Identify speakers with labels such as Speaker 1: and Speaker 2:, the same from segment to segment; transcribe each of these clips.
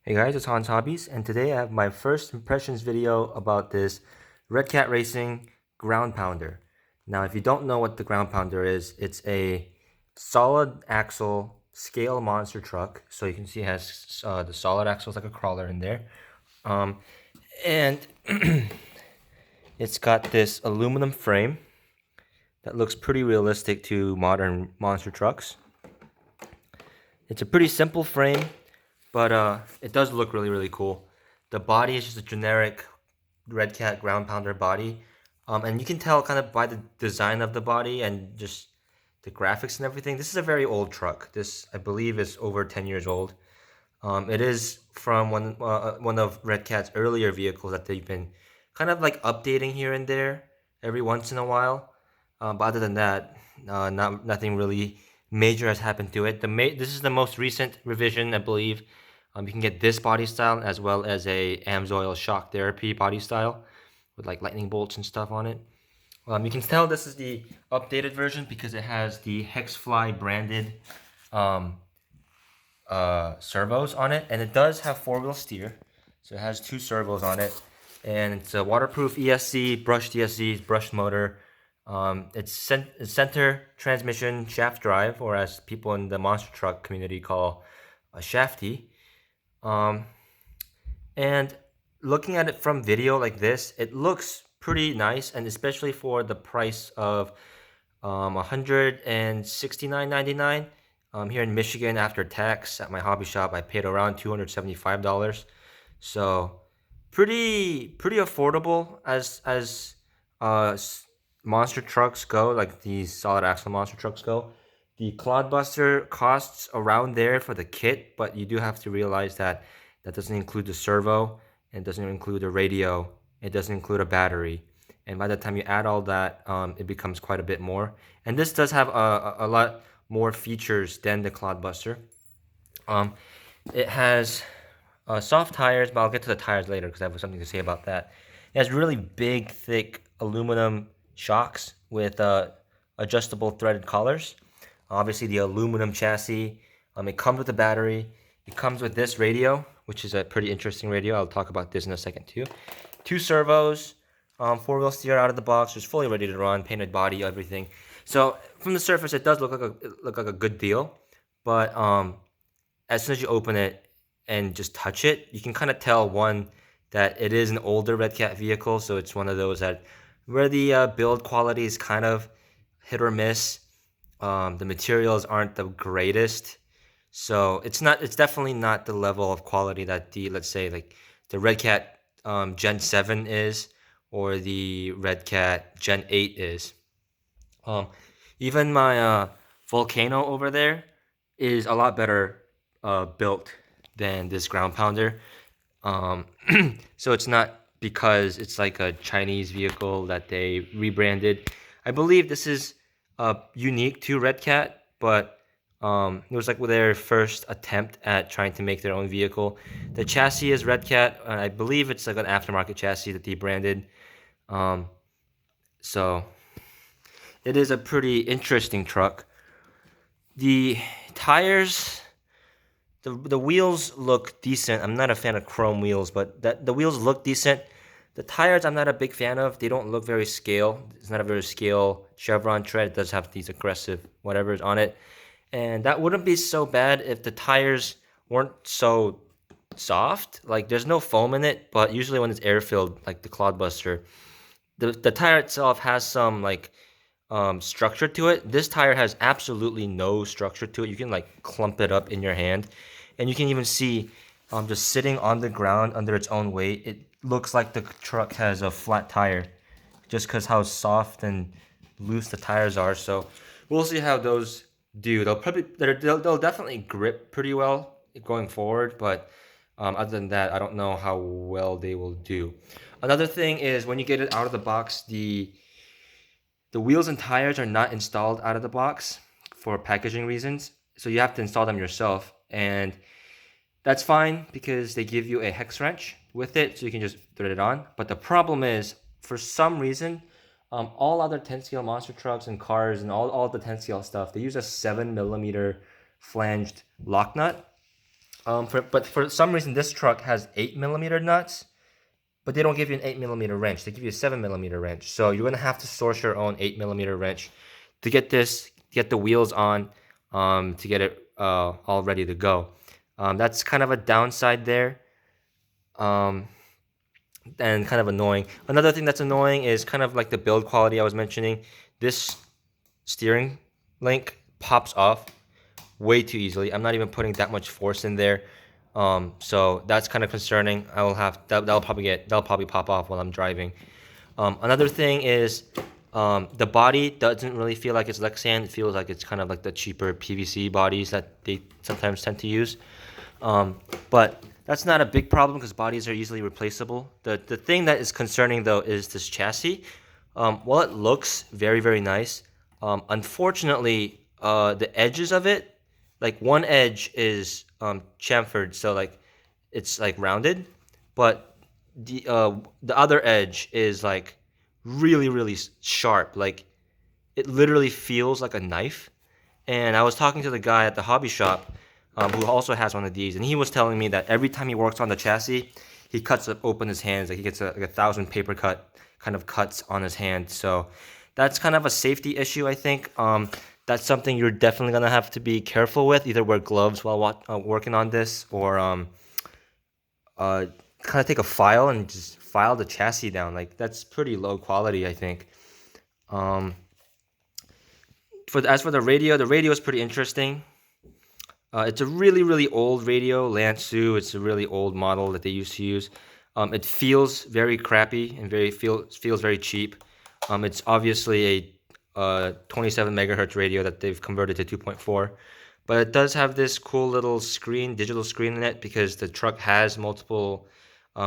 Speaker 1: Hey guys, it's Hans Hobbies, and today I have my first impressions video about this Redcat Racing ground pounder. Now, if you don't know what the ground pounder is, it's a solid axle scale monster truck. So you can see it has the solid axles like a crawler in there. Um, and it's got this aluminum frame that looks pretty realistic to modern monster trucks. It's a pretty simple frame, but it does look really cool. The body is just a generic Redcat ground pounder body, and you can tell kind of by the design of the body and just the graphics and everything. This is a very old truck. This, I believe, is over 10 years old. It is from one of Redcat's earlier vehicles that they've been kind of like updating here and there every once in a while. But other than that, nothing really major has happened to it. This is the most recent revision, I believe. You can get this body style as well as a Amsoil shock therapy body style with like lightning bolts and stuff on it. You can tell this is the updated version because it has the Hexfly branded um, servos on it, and it does have four-wheel steer, so it has two servos on it, and it's a waterproof ESC, brushed ESC, brushed motor. It's center transmission shaft drive, or as people in the monster truck community call a shafty. Um, and looking at it from video like this, it looks pretty nice, and especially for the price of 169.99 here in Michigan after tax at my hobby shop. I paid around $275. So pretty affordable as uh, monster trucks go, like these solid axle monster trucks go. The Clodbuster costs around there for the kit, but you do have to realize that that doesn't include the servo, it doesn't include the radio, it doesn't include a battery. And by the time you add all that, it becomes quite a bit more. And this does have a lot more features than the Clodbuster. Um, it has soft tires, but I'll get to the tires later because I have something to say about that. It has really big, thick aluminum shocks with adjustable threaded collars. Obviously, the aluminum chassis. It comes with a battery. It comes with this radio, which is a pretty interesting radio. I'll talk about this in a second too. Two servos, four-wheel steer out of the box, just fully ready to run, painted body, everything. So from the surface, it does look like a good deal, but as soon as you open it and just touch it, you can kind of tell one that it is an older Redcat vehicle, so it's one of those that where the build quality is kind of hit or miss. The materials aren't the greatest, so it's definitely not the level of quality that the, let's say, like the Redcat Gen 7 is, or the Redcat Gen 8 is. Um, Even my Volcano over there is a lot better built than this ground pounder. Um, so it's not because it's like a Chinese vehicle that they rebranded. I believe this is unique to Redcat, but it was like their first attempt at trying to make their own vehicle. The chassis is Redcat. I believe it's like an aftermarket chassis that they branded. Um, so it is a pretty interesting truck. The tires, the wheels look decent. I'm not a fan of chrome wheels, but the wheels look decent. The tires, I'm not a big fan of. They don't look very scale. It's not a very scale chevron tread. It does have these aggressive whatever's on it, and that wouldn't be so bad if the tires weren't so soft. Like there's no foam in it, but usually when it's air filled, like the Clodbuster, the tire itself has some like structure to it. This tire has absolutely no structure to it. You can like clump it up in your hand, and you can even see just sitting on the ground under its own weight. It looks like the truck has a flat tire, just because how soft and loose the tires are. So we'll see how those do. They'll definitely grip pretty well going forward, but other than that, I don't know how well they will do. Another thing is when you get it out of the box, the wheels and tires are not installed out of the box for packaging reasons. So you have to install them yourself. And that's fine because they give you a hex wrench with it, so you can just thread it on. But the problem is, for some reason, all other 10 scale monster trucks and cars and all the 10 scale stuff, they use a 7mm flanged lock nut. But for some reason, this truck has 8mm nuts, but they don't give you an 8mm wrench. They give you a 7mm wrench. So you're gonna have to source your own 8mm wrench to get the wheels on, to get it all ready to go. That's kind of a downside there, and kind of annoying. Another thing that's annoying is kind of like the build quality I was mentioning. This steering link pops off way too easily. I'm not even putting that much force in there. So that's kind of concerning. I will have that'll probably pop off while I'm driving. Another thing is the body doesn't really feel like it's Lexan. It feels like it's kind of like the cheaper PVC bodies that they sometimes tend to use. But that's not a big problem because bodies are easily replaceable. The thing that is concerning though is this chassis. While it looks very nice, unfortunately the edges of it, like one edge is chamfered, so like it's like rounded, but the other edge is like really sharp. Like it literally feels like a knife. And I was talking to the guy at the hobby shop, who also has one of these, and he was telling me that every time he works on the chassis, he cuts open his hands. Like he gets like 1,000 paper cut kind of cuts on his hand. So that's kind of a safety issue, I think. That's something you're definitely gonna have to be careful with. Either wear gloves while working on this, or kind of take a file and just file the chassis down. Like that's pretty low quality, I think. As for the radio is pretty interesting. It's a really old radio, Lansu. It's a really old model that they used to use. It feels very crappy and feels very cheap. It's obviously a 27 megahertz radio that they've converted to 2.4, but it does have this cool little digital screen in it, because the truck has multiple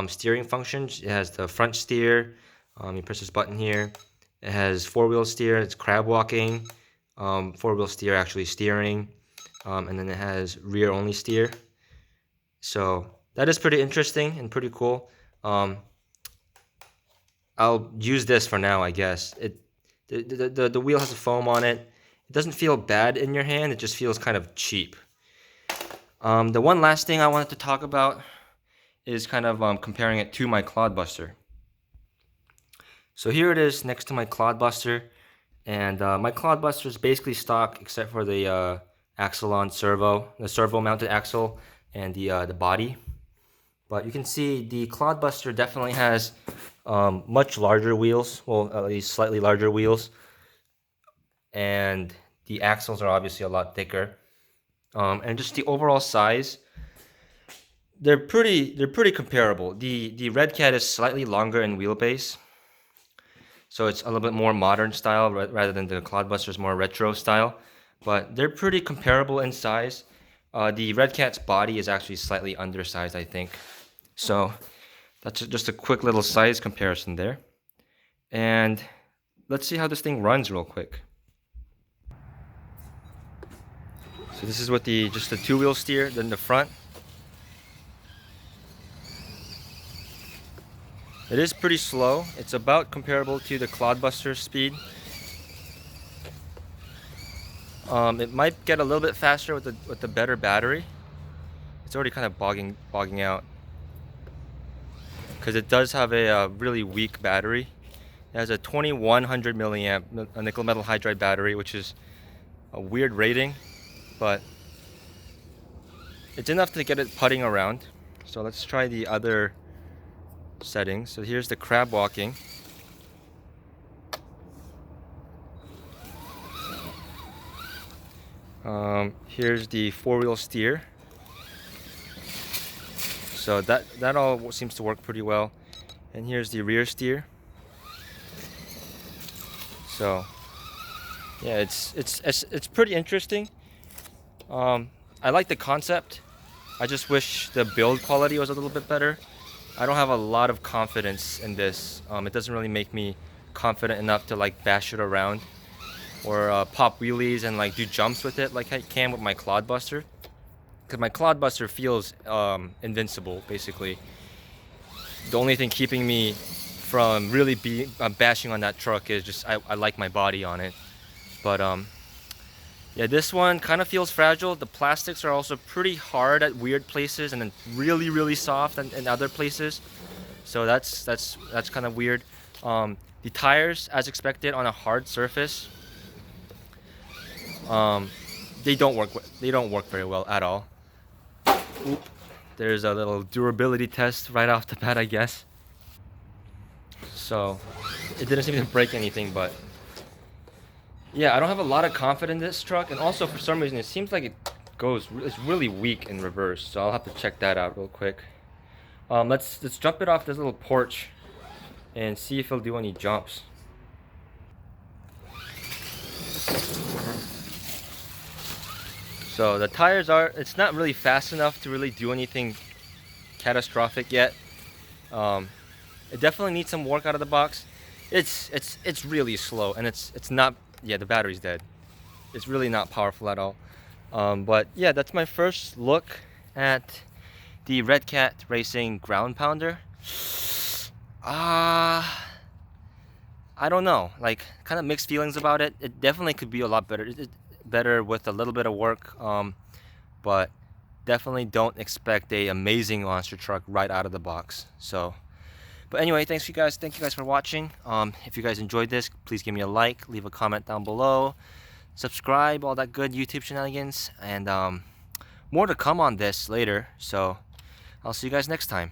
Speaker 1: steering functions. It has the front steer. You press this button here. It has four-wheel steer. It's crab walking. Four-wheel steer, actually steering. And then it has rear only steer. So that is pretty interesting and pretty cool. I'll use this for now, I guess. The wheel has a foam on it. It doesn't feel bad in your hand. It just feels kind of cheap. The one last thing I wanted to talk about is kind of comparing it to my Clodbuster. So here it is next to my Clodbuster, and my Clodbuster is basically stock except for the Axelon servo, the servo-mounted axle, and the body. But you can see the Clodbuster definitely has much larger wheels, well, at least slightly larger wheels, and the axles are obviously a lot thicker. And just the overall size, they're pretty comparable. The Redcat is slightly longer in wheelbase, so it's a little bit more modern style rather than the Clodbuster's more retro style. But they're pretty comparable in size. The Redcat's body is actually slightly undersized, I think. So that's just a quick little size comparison there. And let's see how this thing runs real quick. So this is what just the two-wheel steer, then the front. It is pretty slow. It's about comparable to the Clodbuster speed. It might get a little bit faster with the better battery. It's already kind of bogging out, because it does have a really weak battery. It has a 2100 milliamp nickel metal hydride battery, which is a weird rating, but it's enough to get it putting around. So let's try the other settings. So here's the crab walking. Here's the four-wheel steer. So that all seems to work pretty well. And here's the rear steer. So yeah, it's pretty interesting. I like the concept. I just wish the build quality was a little bit better. I don't have a lot of confidence in this. It doesn't really make me confident enough to like bash it around or pop wheelies and like do jumps with it like I can with my Clodbuster. Because my Clodbuster feels invincible, basically. The only thing keeping me from really bashing on that truck is just I like my body on it. But Yeah, this one kind of feels fragile. The plastics are also pretty hard at weird places and then really, really soft in other places. So that's kind of weird. The tires, as expected, on a hard surface, um, they don't work very well at all. Oop. There's a little durability test right off the bat, I guess. So it didn't seem to break anything, but yeah, I don't have a lot of confidence in this truck, and also for some reason it seems like it's really weak in reverse. So I'll have to check that out real quick. Let's jump it off this little porch and see if it'll do any jumps. So the tires it's not really fast enough to really do anything catastrophic yet. Um, it definitely needs some work out of the box. It's really slow, and it's not. Yeah, the battery's dead. It's really not powerful at all. But yeah, that's my first look at the Redcat Racing Ground Pounder. I don't know. Like, kind of mixed feelings about it. It definitely could be a lot better. Better with a little bit of work. But definitely don't expect a amazing monster truck right out of the box. So, but anyway, thank you guys for watching. If you guys enjoyed this, please give me a like, leave a comment down below, subscribe, all that good YouTube shenanigans, and more to come on this later. So I'll see you guys next time.